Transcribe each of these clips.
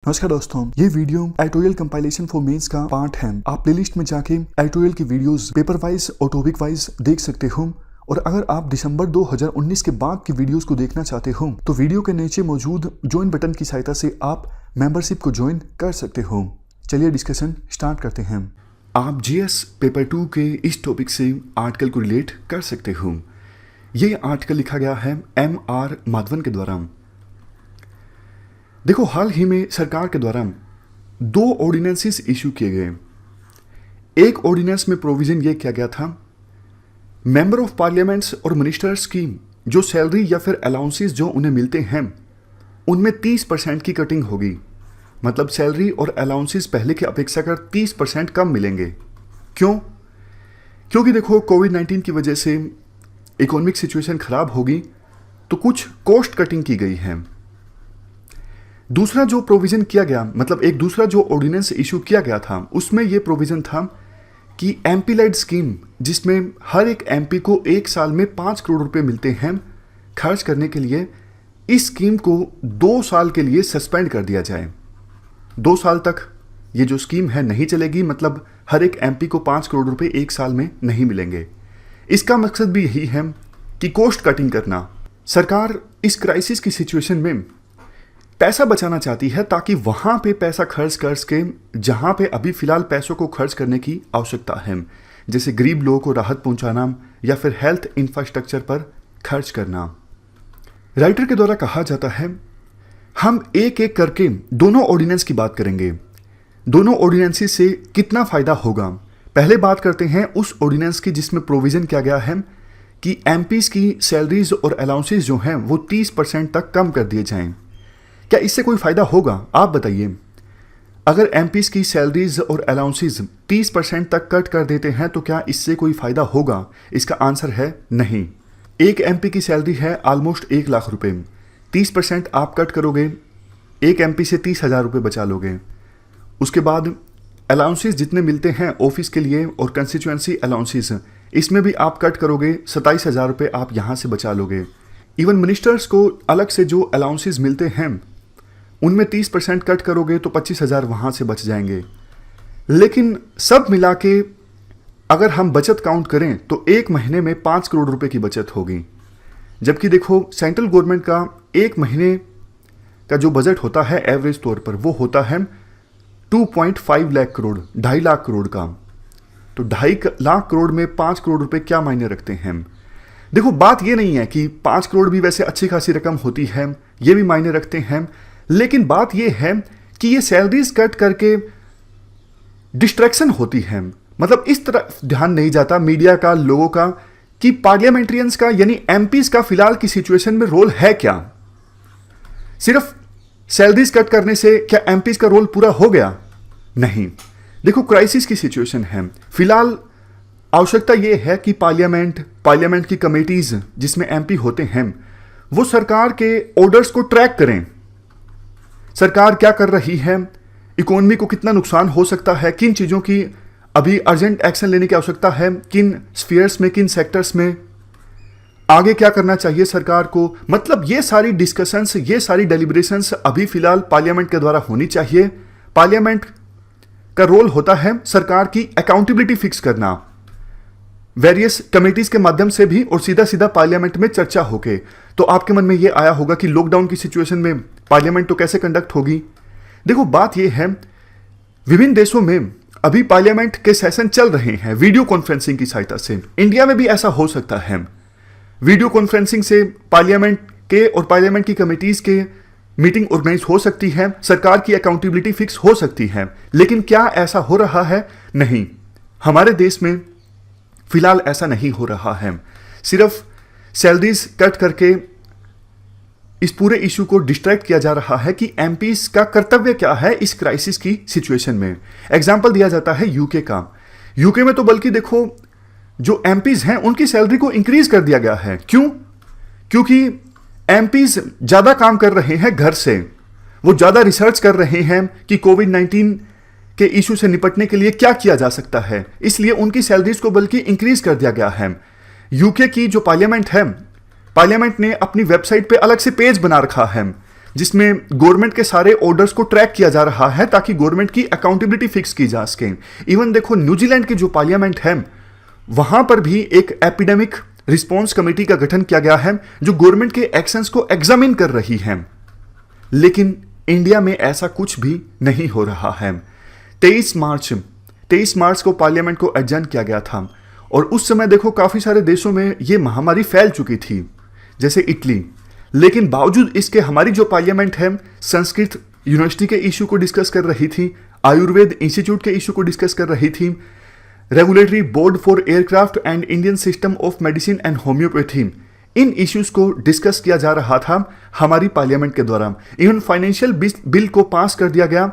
नमस्कार दोस्तों, ये video editorial compilation for mains का पार्ट है। आप प्लेलिस्ट में जाके एडिटोरियल की वीडियोस पेपर वाइज और टॉपिक वाइज देख सकते हो। और अगर आप दिसंबर 2019 के बाद की वीडियोस को देखना चाहते हो तो वीडियो के नीचे मौजूद ज्वाइन बटन की सहायता से आप मेंबरशिप को ज्वाइन कर सकते हो। चलिए डिस्कशन स्टार्ट करते हैं। आप जीएस पेपर 2 के इस टॉपिक से आर्टिकल को रिलेट कर सकते हो। ये आर्टिकल लिखा गया है MR माधवन के द्वारा। देखो, हाल ही में सरकार के द्वारा 2 ऑर्डिनेंसेस इशू किए गए। एक ऑर्डिनेंस में प्रोविजन ये किया गया था, मेंबर ऑफ पार्लियामेंट्स और मिनिस्टर्स की जो सैलरी या फिर अलाउंसेस जो उन्हें मिलते हैं उनमें 30% की कटिंग होगी। मतलब सैलरी और अलाउंसेस पहले की अपेक्षा कर 30% कम मिलेंगे। क्यों? क्योंकि देखो, कोविड-19 की वजह से इकोनॉमिक सिचुएशन खराब होगी तो कुछ कॉस्ट कटिंग की गई है। दूसरा जो प्रोविजन किया गया, मतलब एक दूसरा जो ऑर्डिनेंस इशू किया गया था, उसमें यह प्रोविजन था कि एमपी लाइड स्कीम, जिसमें हर एक एमपी को 1 साल में 5 करोड़ रुपए मिलते हैं खर्च करने के लिए, इस स्कीम को 2 साल के लिए सस्पेंड कर दिया जाए। 2 साल तक ये जो स्कीम है नहीं चलेगी। मतलब हर एक एमपी को 5 करोड़ रुपए 1 साल में नहीं मिलेंगे। इसका मकसद भी यही है कि कॉस्ट कटिंग करना। सरकार इस क्राइसिस की सिचुएशन में पैसा बचाना चाहती है ताकि वहां पे पैसा खर्च करके जहां पे अभी फिलहाल पैसों को खर्च करने की आवश्यकता है, जैसे गरीब लोगों को राहत पहुंचाना या फिर हेल्थ इंफ्रास्ट्रक्चर पर खर्च करना। राइटर के द्वारा कहा जाता है, हम एक एक करके दोनों ऑर्डिनेंस की बात करेंगे। दोनों ऑर्डिनेंसेस से कितना फायदा होगा। पहले बात करते हैं उस ऑर्डिनेंस की जिसमें प्रोविजन किया गया है कि एमपीज की सैलरीज और अलाउंसेस जो हैं वो 30% तक कम कर दिए जाएं। क्या इससे कोई फायदा होगा? आप बताइए। अगर एमपीज की सैलरीज और अलाउंसेस 30% तक कट कर देते हैं तो क्या इससे कोई फायदा होगा? इसका आंसर है नहीं। एक एमपी की सैलरी है ऑलमोस्ट 1 लाख रुपए। 30% आप कट करोगे, एक एमपी से 30,000 रुपये बचा लोगे। उसके बाद अलाउंसेस जितने मिलते हैं ऑफिस के लिए और कंस्टिट्यूएंसी अलाउंसेस, इसमें भी आप कट करोगे, 27,000 रुपये आप यहाँ से बचा लोगे। इवन मिनिस्टर्स को अलग से जो अलाउंसेस मिलते हैं उनमें 30% कट करोगे तो 25,000 वहाँ से बच जाएंगे। लेकिन सब मिला के अगर हम बचत काउंट करें तो एक महीने में 5 करोड़ रुपए की बचत होगी। जबकि देखो, सेंट्रल गवर्नमेंट का एक महीने का जो बजट होता है एवरेज तौर पर वो होता है 2.5 लाख करोड़, 2.5 लाख करोड़ का। तो 2.5 लाख करोड़ में 5 करोड़ रुपए क्या मायने रखते हैं? देखो, बात ये नहीं है कि 5 करोड़ भी वैसे अच्छी खासी रकम होती है, ये भी मायने रखते हैं। लेकिन बात यह है कि ये सैलरीज कट करके डिस्ट्रैक्शन होती है। मतलब इस तरह ध्यान नहीं जाता मीडिया का, लोगों का, कि पार्लियामेंट्रियंस का यानी एमपीज का फिलहाल की सिचुएशन में रोल है क्या। सिर्फ सैलरीज कट करने से क्या एमपीज का रोल पूरा हो गया? नहीं। देखो, क्राइसिस की सिचुएशन है। फिलहाल आवश्यकता यह है कि पार्लियामेंट की कमेटीज जिसमें एमपी होते हैं वो सरकार के ऑर्डर्स को ट्रैक करें। सरकार क्या कर रही है, इकोनॉमी को कितना नुकसान हो सकता है, किन चीज़ों की अभी अर्जेंट एक्शन लेने की आवश्यकता है, किन स्फीयर्स में, किन सेक्टर्स में, आगे क्या करना चाहिए सरकार को। मतलब ये सारी डिस्कशंस, ये सारी डेलिब्रेशंस अभी फिलहाल पार्लियामेंट के द्वारा होनी चाहिए। पार्लियामेंट का रोल होता है सरकार की अकाउंटेबिलिटी फिक्स करना, वेरियस कमेटीज के माध्यम से भी और सीधा सीधा पार्लियामेंट में चर्चा होके। तो आपके मन में ये आया होगा कि लॉकडाउन की सिचुएशन में पार्लियामेंट तो कैसे कंडक्ट होगी। देखो, बात ये है, विभिन्न देशों में अभी पार्लियामेंट के सेशन चल रहे हैं वीडियो कॉन्फ्रेंसिंग की सहायता से। इंडिया में भी ऐसा हो सकता है। वीडियो कॉन्फ्रेंसिंग से पार्लियामेंट के और पार्लियामेंट की कमेटीज के मीटिंग ऑर्गेनाइज हो सकती है, सरकार की अकाउंटेबिलिटी फिक्स हो सकती है। लेकिन क्या ऐसा हो रहा है? नहीं। हमारे देश में फिलहाल ऐसा नहीं हो रहा है। सिर्फ सैलरीज कट करके इस पूरे इशू को डिस्ट्रैक्ट किया जा रहा है कि एमपीज का कर्तव्य क्या है इस क्राइसिस की सिचुएशन में। एग्जाम्पल दिया जाता है यूके का। यूके में तो बल्कि देखो, जो एमपीज हैं उनकी सैलरी को इंक्रीज कर दिया गया है। क्यों? क्योंकि एमपीज ज्यादा काम कर रहे हैं घर से। वो ज्यादा रिसर्च कर रहे हैं कि कोविड-19 के इशू से निपटने के लिए क्या किया जा सकता है, इसलिए उनकी सैलरीज को बल्कि इंक्रीज कर दिया गया है। यूके की जो पार्लियामेंट है, पार्लियामेंट ने अपनी वेबसाइट पे अलग से पेज बना रखा है जिसमें गवर्नमेंट के सारे ऑर्डर्स को ट्रैक किया जा रहा है ताकि गवर्नमेंट की अकाउंटेबिलिटी फिक्स की जा सके। इवन देखो न्यूजीलैंड की जो पार्लियामेंट है वहां पर भी एक एपिडेमिक रिस्पॉन्स कमेटी का गठन किया गया है जो गवर्नमेंट के एक्शंस को एग्जामिन कर रही है। लेकिन इंडिया में ऐसा कुछ भी नहीं हो रहा है। 23 मार्च को पार्लियामेंट को एडजर्न किया गया था और उस समय देखो काफी सारे देशों में ये महामारी फैल चुकी थी, जैसे इटली। लेकिन बावजूद इसके हमारी जो पार्लियामेंट है संस्कृत यूनिवर्सिटी के इशू को डिस्कस कर रही थी, आयुर्वेद इंस्टीट्यूट के इशू को डिस्कस कर रही थी, regulatory board for aircraft and Indian system of medicine and homeopathy, in issues को डिस्कस किया जा रहा था हमारी पार्लियामेंट के द्वारा। इवन फाइनेंशियल बिल को पास कर दिया गया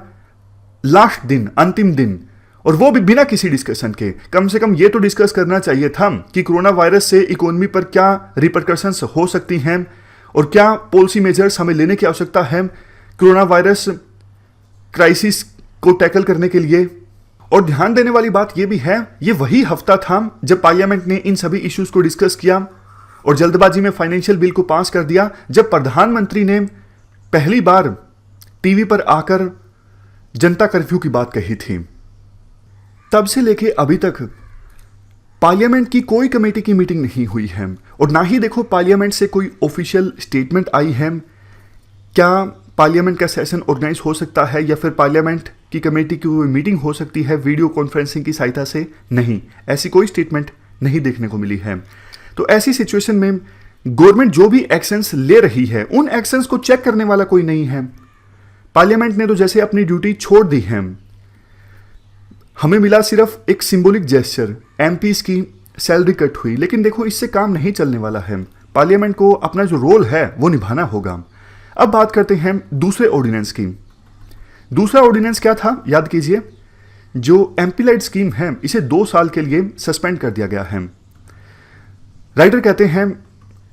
लास्ट दिन, अंतिम दिन, और वो भी बिना किसी डिस्कशन के। कम से कम ये तो डिस्कस करना चाहिए था कि कोरोना वायरस से इकोनॉमी पर क्या रिपरकशंस हो सकती हैं और क्या पॉलिसी मेजर्स हमें लेने की आवश्यकता है कोरोना वायरस क्राइसिस को टैकल करने के लिए। और ध्यान देने वाली बात यह भी है, ये वही हफ्ता था जब पार्लियामेंट ने इन सभी इश्यूज को डिस्कस किया और जल्दबाजी में फाइनेंशियल बिल को पास कर दिया, जब प्रधानमंत्री ने पहली बार टीवी पर आकर जनता कर्फ्यू की बात कही थी। तब से लेके अभी तक पार्लियामेंट की कोई कमेटी की मीटिंग नहीं हुई है और ना ही देखो पार्लियामेंट से कोई ऑफिशियल स्टेटमेंट आई है। क्या पार्लियामेंट का सेशन ऑर्गेनाइज हो सकता है या फिर पार्लियामेंट की कमेटी की कोई मीटिंग हो सकती है वीडियो कॉन्फ्रेंसिंग की सहायता से? नहीं, ऐसी कोई स्टेटमेंट नहीं देखने को मिली है। तो ऐसी सिचुएशन में गवर्नमेंट जो भी एक्शंस ले रही है उन एक्शंस को चेक करने वाला कोई नहीं है। पार्लियामेंट ने तो जैसे अपनी ड्यूटी छोड़ दी है। हमें मिला सिर्फ एक सिंबॉलिक जेस्चर, एमपीज की सैलरी कट हुई, लेकिन देखो इससे काम नहीं चलने वाला है। पार्लियामेंट को अपना जो रोल है वो निभाना होगा। अब बात करते हैं दूसरे ऑर्डिनेंस की। दूसरा ऑर्डिनेंस क्या था याद कीजिए, जो एमपी-लाइड स्कीम है इसे 2 साल के लिए सस्पेंड कर दिया गया है। राइटर कहते हैं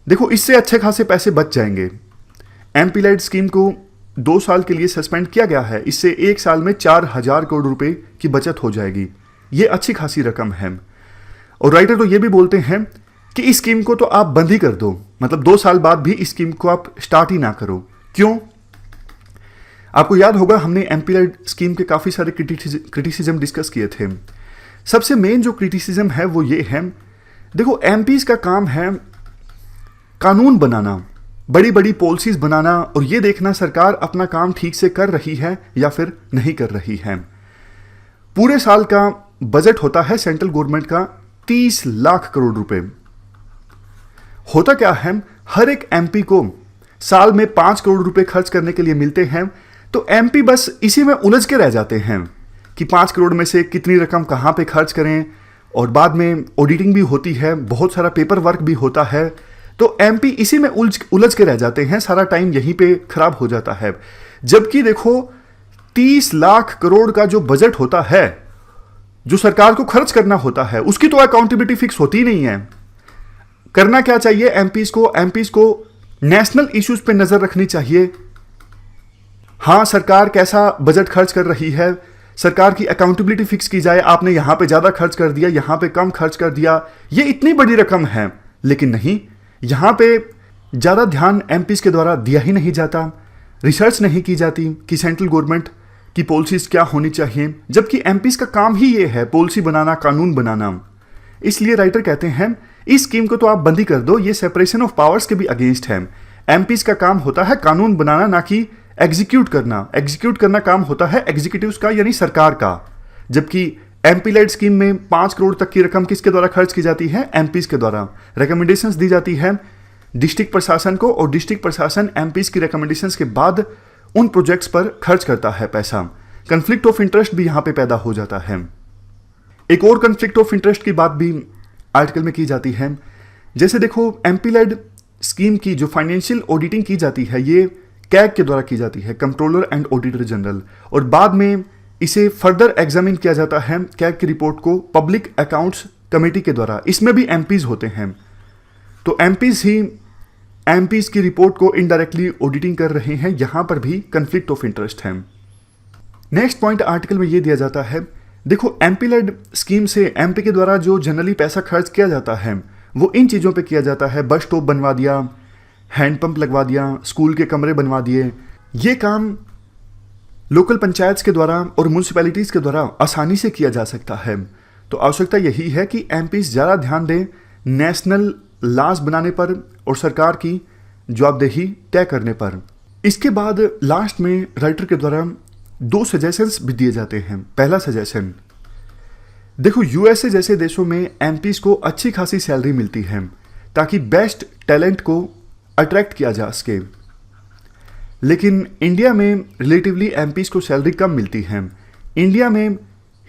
देखो इससे अच्छे खासे पैसे बच जाएंगे। एमपी-लाइड स्कीम को 2 साल के लिए सस्पेंड किया गया है, इससे 1 साल में 4000 करोड़ रुपए की बचत हो जाएगी। ये अच्छी खासी रकम है। और राइटर तो ये भी बोलते हैं कि इस स्कीम को तो आप बंद ही कर दो, मतलब 2 साल बाद भी इस स्कीम को आप स्टार्ट ही ना करो। क्यों? आपको याद होगा हमने एमपी-लाइड स्कीम के काफी सारे क्रिटिसिज्म डिस्कस किए थे। सबसे मेन जो क्रिटिसिज्म है वो ये है, देखो एमपीज का काम है कानून बनाना, बड़ी बड़ी पॉलिसीज बनाना और ये देखना सरकार अपना काम ठीक से कर रही है या फिर नहीं कर रही है। पूरे साल का बजट होता है सेंट्रल गवर्नमेंट का 30 लाख करोड़ रुपए। होता क्या है, हर एक एमपी को साल में 5 करोड़ रुपए खर्च करने के लिए मिलते हैं, तो एमपी बस इसी में उलझ के रह जाते हैं कि 5 करोड़ में से कितनी रकम कहां पे खर्च करें। और बाद में ऑडिटिंग भी होती है, बहुत सारा पेपर वर्क भी होता है, तो एमपी इसी में उलझ के रह जाते हैं, सारा टाइम यहीं पे खराब हो जाता है। जबकि देखो 30 लाख करोड़ का जो बजट होता है, जो सरकार को खर्च करना होता है, उसकी तो अकाउंटेबिलिटी फिक्स होती नहीं है। करना क्या चाहिए एमपीज को नेशनल इश्यूज पे नजर रखनी चाहिए। हां, सरकार कैसा बजट खर्च कर रही है, सरकार की अकाउंटेबिलिटी फिक्स की जाए। आपने यहां पे ज्यादा खर्च कर दिया, यहां पे कम खर्च कर दिया, ये इतनी बड़ी रकम है। लेकिन नहीं, यहां पे ज्यादा ध्यान एमपीज के द्वारा दिया ही नहीं जाता। रिसर्च नहीं की जाती कि सेंट्रल गवर्नमेंट की पॉलिसीज क्या होनी चाहिए, जबकि एमपीज का काम ही ये है पॉलिसी बनाना, कानून बनाना। इसलिए राइटर कहते हैं इस स्कीम को तो आप बंद ही कर दो, ये सेपरेशन ऑफ पावर्स के भी अगेंस्ट है। एमपीज का काम होता है कानून बनाना, ना कि एग्जीक्यूट करना काम होता है एग्जीक्यूटिव्स का, यानी सरकार का। जबकि एमपी-लाइड स्कीम में 5 करोड़ तक की रकम किसके द्वारा खर्च की जाती है? एमपीज के द्वारा। रिकमेंडेशंस दी जाती है डिस्ट्रिक्ट प्रशासन को और डिस्ट्रिक्ट प्रशासन एमपीज की रिकमेंडेशंस के बाद उन प्रोजेक्ट्स पर खर्च करता है पैसा। कंफ्लिक्ट ऑफ इंटरेस्ट भी यहां पे पैदा हो जाता है। एक और कंफ्लिक्ट ऑफ इंटरेस्ट की बात भी आर्टिकल में की जाती है। जैसे देखो एमपी-लाइड स्कीम की जो फाइनेंशियल ऑडिटिंग की जाती है ये कैग के द्वारा की जाती है, कंट्रोलर एंड ऑडिटर जनरल, और बाद में इसे फर्दर एग्जामिन किया जाता है कैग की रिपोर्ट को पब्लिक अकाउंट्स कमेटी के द्वारा। इसमें भी एमपीज होते हैं, तो एमपीज की रिपोर्ट को इनडायरेक्टली ऑडिटिंग कर रहे हैं। यहां पर भी कंफ्लिक्ट ऑफ इंटरेस्ट है। नेक्स्ट पॉइंट आर्टिकल में यह दिया जाता है, देखो एमपी-लाइड स्कीम से एमपी के द्वारा जो जनरली पैसा खर्च किया जाता है वो इन चीज़ों पे किया जाता है। बस स्टॉप बनवा दिया, हैंडपंप लगवा दिया, स्कूल के कमरे बनवा दिए, ये काम लोकल पंचायत के द्वारा और म्यूनसिपैलिटीज़ के द्वारा आसानी से किया जा सकता है। तो आवश्यकता यही है कि एमपीज़ ज़्यादा ध्यान दें नेशनल लॉज बनाने पर और सरकार की जवाबदेही तय करने पर। इसके बाद लास्ट में राइटर के द्वारा 2 सजेशंस भी दिए जाते हैं। पहला सजेशन, देखो यूएसए जैसे देशों में एमपीज़ को अच्छी खासी सैलरी मिलती है ताकि बेस्ट टैलेंट को अट्रैक्ट किया जा सके, लेकिन इंडिया में रिलेटिवली एमपीज़ को सैलरी कम मिलती है। इंडिया में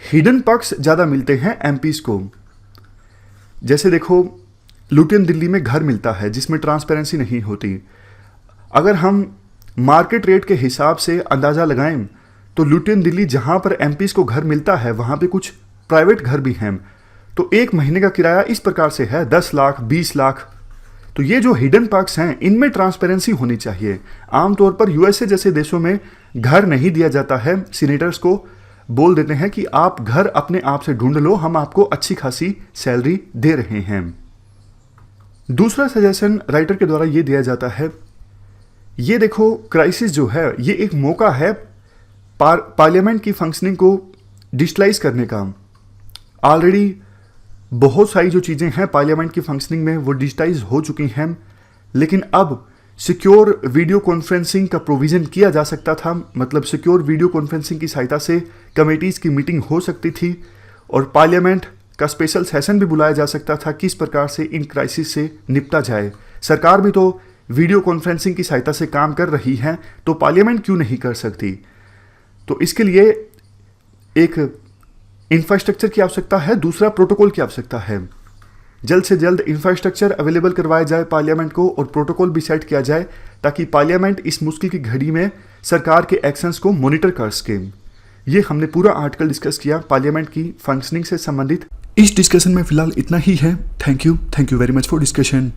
हिडन पर्क्स ज़्यादा मिलते हैं एमपीज़ को। जैसे देखो लुटियन दिल्ली में घर मिलता है जिसमें ट्रांसपेरेंसी नहीं होती। अगर हम मार्केट रेट के हिसाब से अंदाज़ा लगाएं तो लुटियन दिल्ली जहां पर एमपीज़ को घर मिलता है वहां पे कुछ प्राइवेट घर भी हैं। तो एक महीने का किराया इस प्रकार से है 10 लाख 20 लाख। तो ये जो हिडन पार्क्स हैं इनमें ट्रांसपेरेंसी होनी चाहिए। आमतौर पर यूएसए जैसे देशों में घर नहीं दिया जाता है, सीनेटर्स को बोल देते हैं कि आप घर अपने आप से ढूंढ लो, हम आपको अच्छी खासी सैलरी दे रहे हैं। दूसरा सजेशन राइटर के द्वारा ये दिया जाता है, ये देखो क्राइसिस जो है ये एक मौका है पार्लियामेंट की फंक्शनिंग को डिजिटलाइज करने का। ऑलरेडी बहुत सारी जो चीज़ें हैं पार्लियामेंट की फंक्शनिंग में वो डिजिटाइज हो चुकी हैं, लेकिन अब सिक्योर वीडियो कॉन्फ्रेंसिंग का प्रोविज़न किया जा सकता था। मतलब सिक्योर वीडियो कॉन्फ्रेंसिंग की सहायता से कमेटीज़ की मीटिंग हो सकती थी और पार्लियामेंट का स्पेशल सेशन भी बुलाया जा सकता था किस प्रकार से इन क्राइसिस से निपटा जाए। सरकार भी तो वीडियो कॉन्फ्रेंसिंग की सहायता से काम कर रही है, तो पार्लियामेंट क्यों नहीं कर सकती। तो इसके लिए एक इंफ्रास्ट्रक्चर की आवश्यकता है, दूसरा प्रोटोकॉल की आवश्यकता है। जल्द से जल्द इंफ्रास्ट्रक्चर अवेलेबल करवाया जाए पार्लियामेंट को और प्रोटोकॉल भी सेट किया जाए ताकि पार्लियामेंट इस मुश्किल की घड़ी में सरकार के एक्शंस को मॉनिटर कर सके। ये हमने पूरा आर्टिकल डिस्कस किया पार्लियामेंट की फंक्शनिंग से संबंधित। इस डिस्कशन में फिलहाल इतना ही है। Thank you very much for discussion.